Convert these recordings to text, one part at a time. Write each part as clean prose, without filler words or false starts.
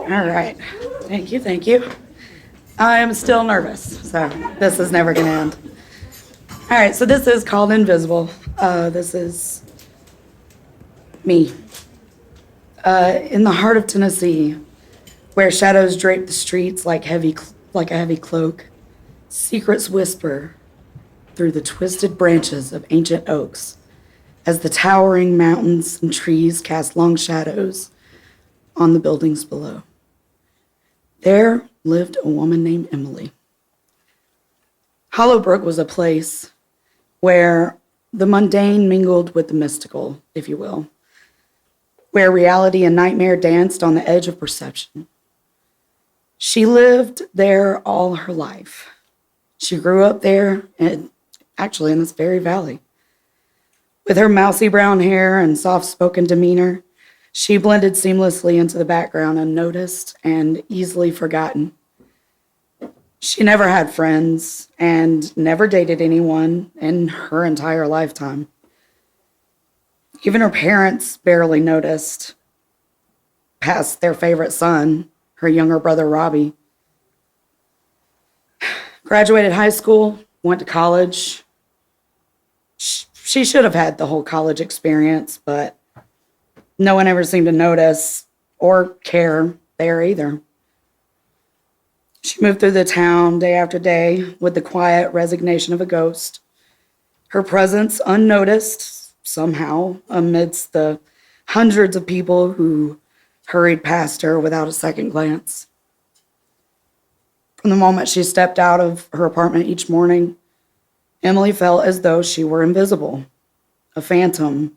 All right. Thank you. Thank you. I'm still nervous, so this is never going to end. All right. So this is called Invisible. This is me. In the heart of Tennessee, where shadows drape the streets like a heavy cloak, secrets whisper through the twisted branches of ancient oaks as the towering mountains and trees cast long shadows on the buildings below. There lived a woman named Emily. Hollowbrook was a place where the mundane mingled with the mystical, if you will, where reality and nightmare danced on the edge of perception. She lived there all her life. She grew up there, and actually in this very valley. With her mousy brown hair and soft-spoken demeanor, she blended seamlessly into the background, unnoticed and easily forgotten. She never had friends and never dated anyone in her entire lifetime. Even her parents barely noticed, past their favorite son, her younger brother, Robbie. Graduated high school, went to college. She should have had the whole college experience, but no one ever seemed to notice or care there either. She moved through the town day after day with the quiet resignation of a ghost, her presence unnoticed somehow amidst the hundreds of people who hurried past her without a second glance. From the moment she stepped out of her apartment each morning, Emily felt as though she were invisible, a phantom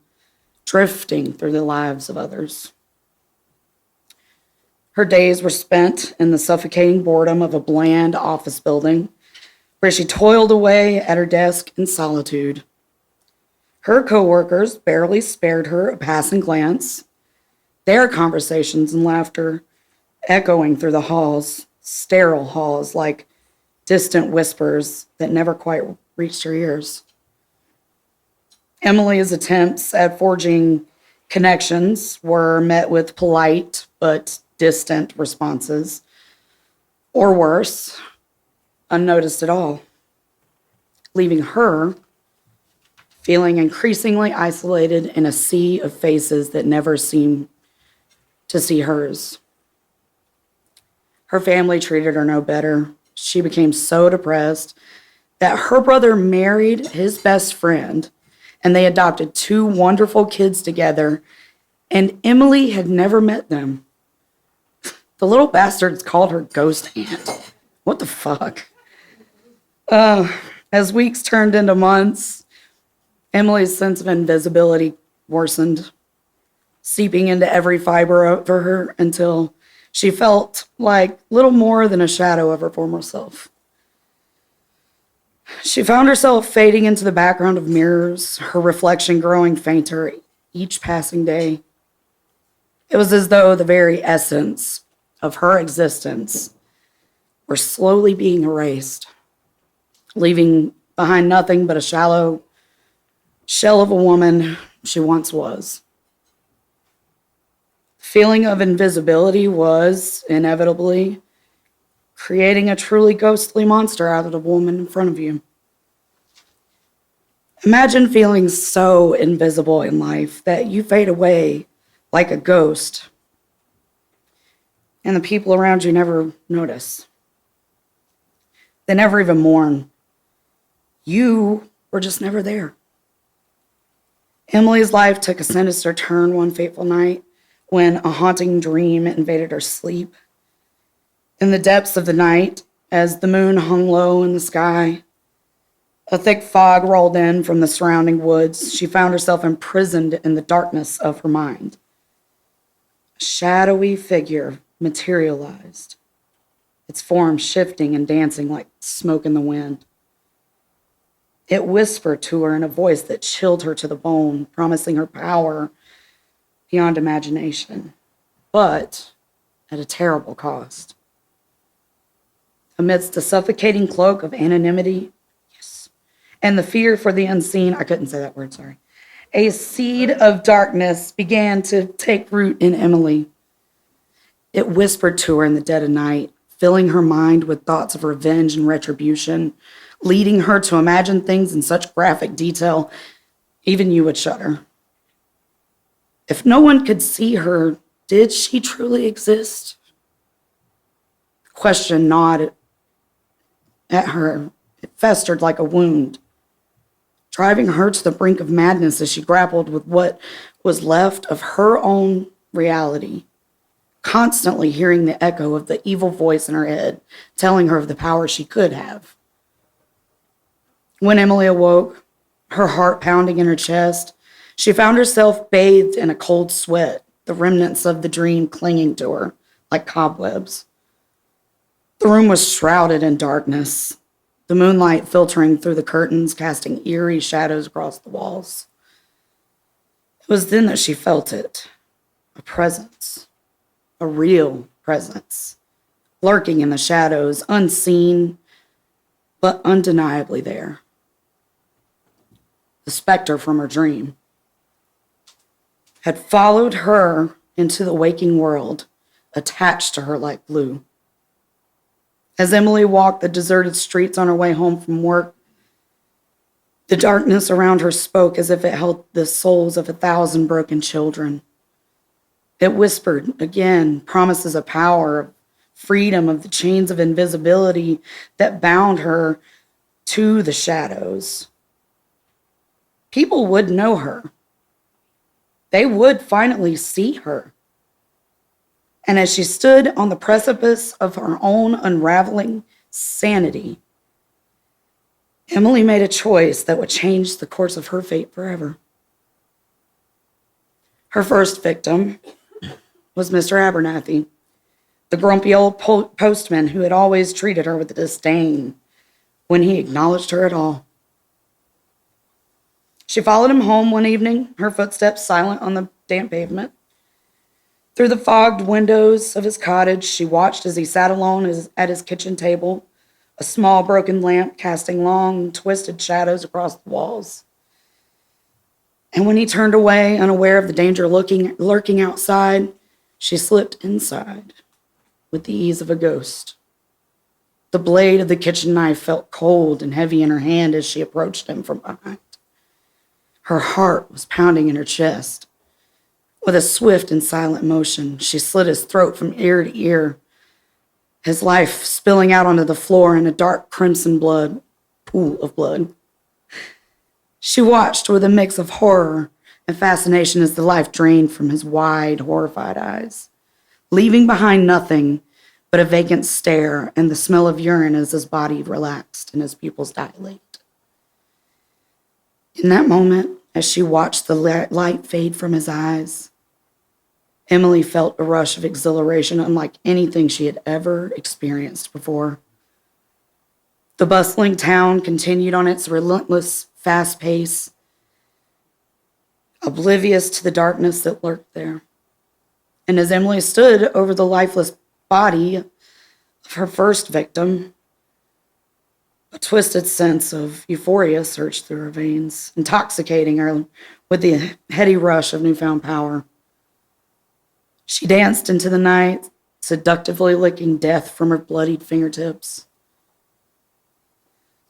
drifting through the lives of others. Her days were spent in the suffocating boredom of a bland office building where she toiled away at her desk in solitude. Her coworkers barely spared her a passing glance, their conversations and laughter echoing through the halls, sterile halls like distant whispers that never quite reached her ears. Emily's attempts at forging connections were met with polite but distant responses, or worse, unnoticed at all, leaving her feeling increasingly isolated in a sea of faces that never seemed to see hers. Her family treated her no better. She became so depressed that her brother married his best friend, and they adopted two wonderful kids together, and Emily had never met them. The little bastards called her Ghost Aunt. What the fuck? As weeks turned into months, Emily's sense of invisibility worsened, seeping into every fiber of her until she felt like little more than a shadow of her former self. She found herself fading into the background of mirrors, her reflection growing fainter each passing day. It was as though the very essence of her existence were slowly being erased, leaving behind nothing but a shallow shell of a woman she once was. The feeling of invisibility was inevitably creating a truly ghostly monster out of the woman in front of you. Imagine feeling so invisible in life that you fade away like a ghost, and the people around you never notice. They never even mourn. You were just never there. Emily's life took a sinister turn one fateful night when a haunting dream invaded her sleep. In the depths of the night, as the moon hung low in the sky, a thick fog rolled in from the surrounding woods. She found herself imprisoned in the darkness of her mind. A shadowy figure materialized, its form shifting and dancing like smoke in the wind. It whispered to her in a voice that chilled her to the bone, promising her power beyond imagination, but at a terrible cost. Amidst a suffocating cloak of anonymity, yes, and the fear for the unseen, I couldn't say that word, sorry, a seed of darkness began to take root in Emily. It whispered to her in the dead of night, filling her mind with thoughts of revenge and retribution, leading her to imagine things in such graphic detail, even you would shudder. If no one could see her, did she truly exist? The question gnawed at her. It festered like a wound, driving her to the brink of madness as she grappled with what was left of her own reality, constantly hearing the echo of the evil voice in her head, telling her of the power she could have. When Emily awoke, her heart pounding in her chest, she found herself bathed in a cold sweat, the remnants of the dream clinging to her like cobwebs. The room was shrouded in darkness, the moonlight filtering through the curtains, casting eerie shadows across the walls. It was then that she felt it, a presence, a real presence, lurking in the shadows, unseen, but undeniably there. The specter from her dream had followed her into the waking world, attached to her like glue. As Emily walked the deserted streets on her way home from work, the darkness around her spoke as if it held the souls of 1,000 broken children. It whispered, again, promises of power, of freedom, of the chains of invisibility that bound her to the shadows. People would know her. They would finally see her. And as she stood on the precipice of her own unraveling sanity, Emily made a choice that would change the course of her fate forever. Her first victim was Mr. Abernathy, the grumpy old postman who had always treated her with disdain when he acknowledged her at all. She followed him home one evening, her footsteps silent on the damp pavement. Through the fogged windows of his cottage, she watched as he sat alone at his kitchen table, a small broken lamp casting long, twisted shadows across the walls. And when he turned away, unaware of the danger lurking outside, she slipped inside with the ease of a ghost. The blade of the kitchen knife felt cold and heavy in her hand as she approached him from behind. Her heart was pounding in her chest. With a swift and silent motion, she slit his throat from ear to ear, his life spilling out onto the floor in a dark crimson pool of blood. She watched with a mix of horror and fascination as the life drained from his wide, horrified eyes, leaving behind nothing but a vacant stare and the smell of urine as his body relaxed and his pupils dilated. In that moment, as she watched the light fade from his eyes, Emily felt a rush of exhilaration unlike anything she had ever experienced before. The bustling town continued on its relentless, fast pace, oblivious to the darkness that lurked there. And as Emily stood over the lifeless body of her first victim, a twisted sense of euphoria surged through her veins, intoxicating her with the heady rush of newfound power. She danced into the night, seductively licking death from her bloodied fingertips.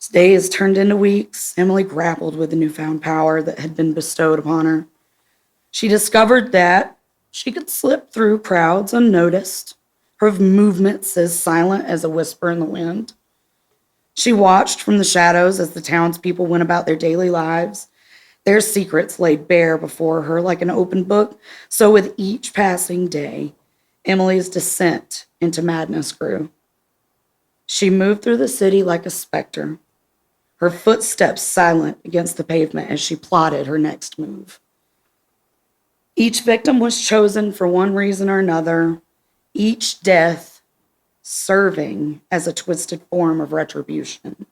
As days turned into weeks, Emily grappled with the newfound power that had been bestowed upon her. She discovered that she could slip through crowds unnoticed, her movements as silent as a whisper in the wind. She watched from the shadows as the townspeople went about their daily lives, their secrets laid bare before her like an open book. So with each passing day, Emily's descent into madness grew. She moved through the city like a specter, her footsteps silent against the pavement as she plotted her next move. Each victim was chosen for one reason or another, each death serving as a twisted form of retribution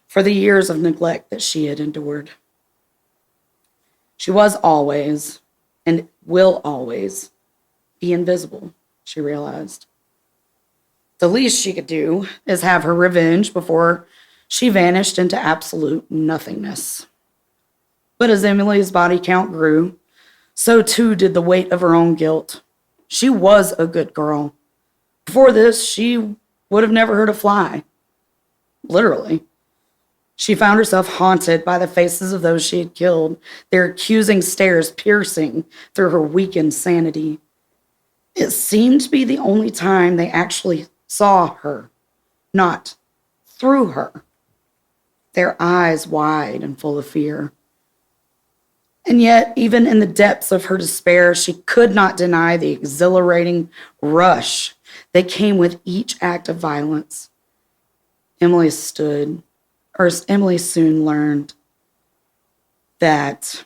for the years of neglect that she had endured. She was always, and will always, be invisible, she realized. The least she could do is have her revenge before she vanished into absolute nothingness. But as Emily's body count grew, so too did the weight of her own guilt. She was a good girl, Before this, she would have never heard a fly. Literally. She found herself haunted by the faces of those she had killed, their accusing stares piercing through her weakened sanity. It seemed to be the only time they actually saw her, not through her, their eyes wide and full of fear. And yet, even in the depths of her despair, she could not deny the exhilarating rush that came with each act of violence. Emily soon learned that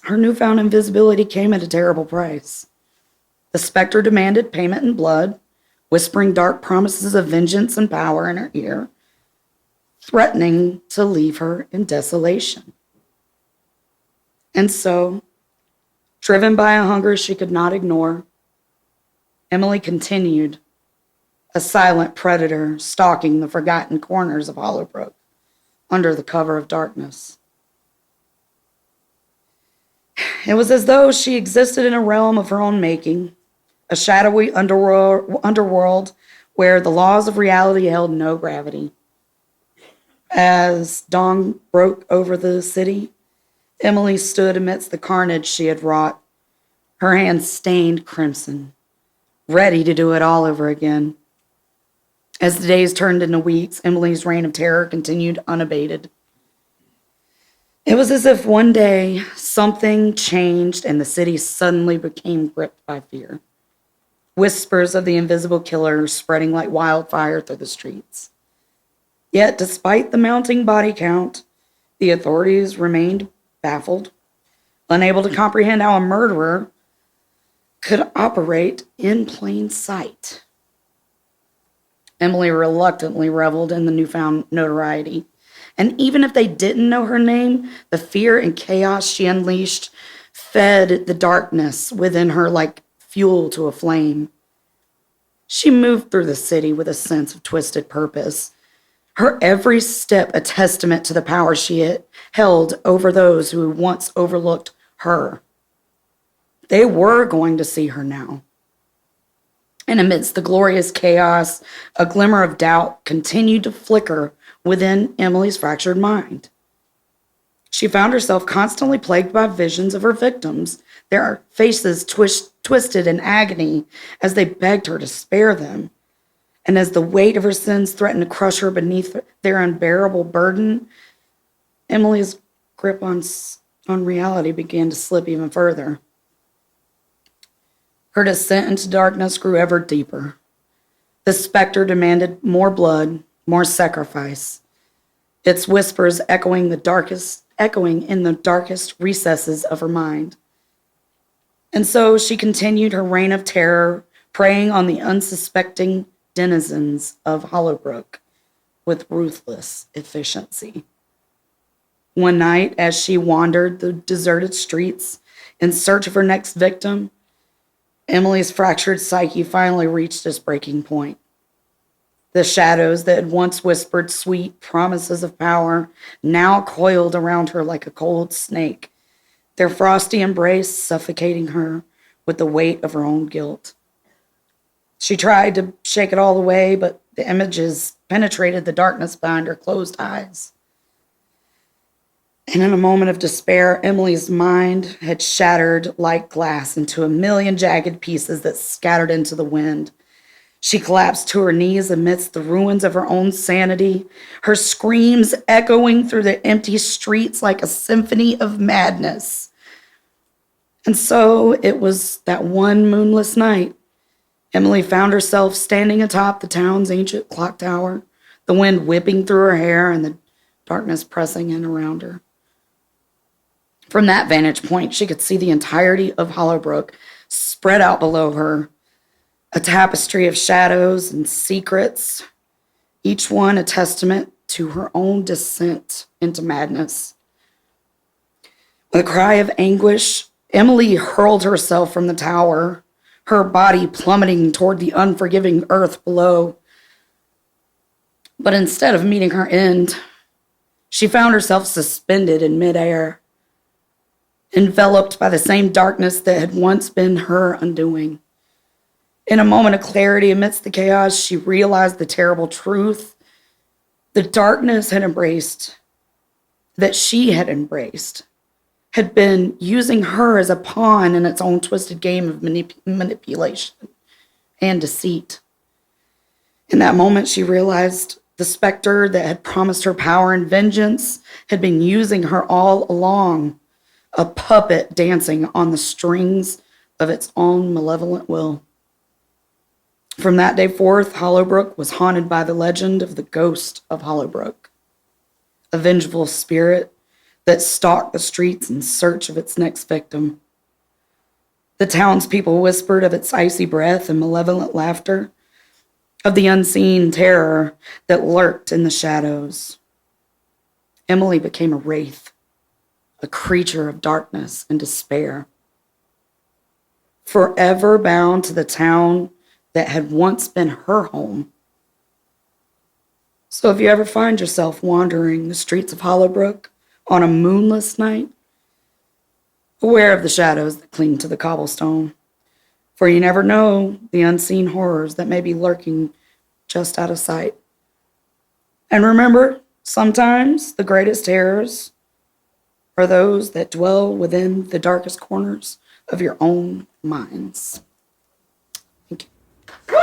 her newfound invisibility came at a terrible price. The specter demanded payment in blood, whispering dark promises of vengeance and power in her ear, threatening to leave her in desolation. And so, driven by a hunger she could not ignore, Emily continued, a silent predator stalking the forgotten corners of Hollowbrook under the cover of darkness. It was as though she existed in a realm of her own making, a shadowy underworld where the laws of reality held no gravity. As dawn broke over the city, Emily stood amidst the carnage she had wrought, her hands stained crimson, ready to do it all over again. As the days turned into weeks, Emily's reign of terror continued unabated. It was as if one day something changed and the city suddenly became gripped by fear. Whispers of the invisible killer spreading like wildfire through the streets. Yet, despite the mounting body count, the authorities remained baffled, unable to comprehend how a murderer could operate in plain sight. Emily reluctantly reveled in the newfound notoriety. And even if they didn't know her name, the fear and chaos she unleashed fed the darkness within her like fuel to a flame. She moved through the city with a sense of twisted purpose, her every step a testament to the power she had held over those who once overlooked her. They were going to see her now. And amidst the glorious chaos, a glimmer of doubt continued to flicker within Emily's fractured mind. She found herself constantly plagued by visions of her victims, their faces twisted in agony as they begged her to spare them. And as the weight of her sins threatened to crush her beneath their unbearable burden, Emily's grip on reality began to slip even further. Her descent into darkness grew ever deeper. The specter demanded more blood, more sacrifice, its whispers echoing in the darkest recesses of her mind. And so she continued her reign of terror, preying on the unsuspecting denizens of Hollowbrook with ruthless efficiency. One night, as she wandered the deserted streets in search of her next victim, Emily's fractured psyche finally reached its breaking point. The shadows that had once whispered sweet promises of power now coiled around her like a cold snake, their frosty embrace suffocating her with the weight of her own guilt. She tried to shake it all away, but the images penetrated the darkness behind her closed eyes. And in a moment of despair, Emily's mind had shattered like glass into a million jagged pieces that scattered into the wind. She collapsed to her knees amidst the ruins of her own sanity, her screams echoing through the empty streets like a symphony of madness. And so it was that one moonless night, Emily found herself standing atop the town's ancient clock tower, the wind whipping through her hair and the darkness pressing in around her. From that vantage point, she could see the entirety of Hollowbrook spread out below her, a tapestry of shadows and secrets, each one a testament to her own descent into madness. With a cry of anguish, Emily hurled herself from the tower, her body plummeting toward the unforgiving earth below. But instead of meeting her end, she found herself suspended in midair, enveloped by the same darkness that had once been her undoing. In a moment of clarity amidst the chaos, she realized the terrible truth. The darkness that she had embraced, had been using her as a pawn in its own twisted game of manipulation and deceit. In that moment, she realized the specter that had promised her power and vengeance had been using her all along, a puppet dancing on the strings of its own malevolent will. From that day forth, Hollowbrook was haunted by the legend of the ghost of Hollowbrook, a vengeful spirit that stalked the streets in search of its next victim. The townspeople whispered of its icy breath and malevolent laughter, of the unseen terror that lurked in the shadows. Emily became a wraith, a creature of darkness and despair, forever bound to the town that had once been her home. So if you ever find yourself wandering the streets of Hollowbrook on a moonless night, beware of the shadows that cling to the cobblestone, for you never know the unseen horrors that may be lurking just out of sight. And remember, sometimes the greatest terrors are those that dwell within the darkest corners of your own minds. Thank you.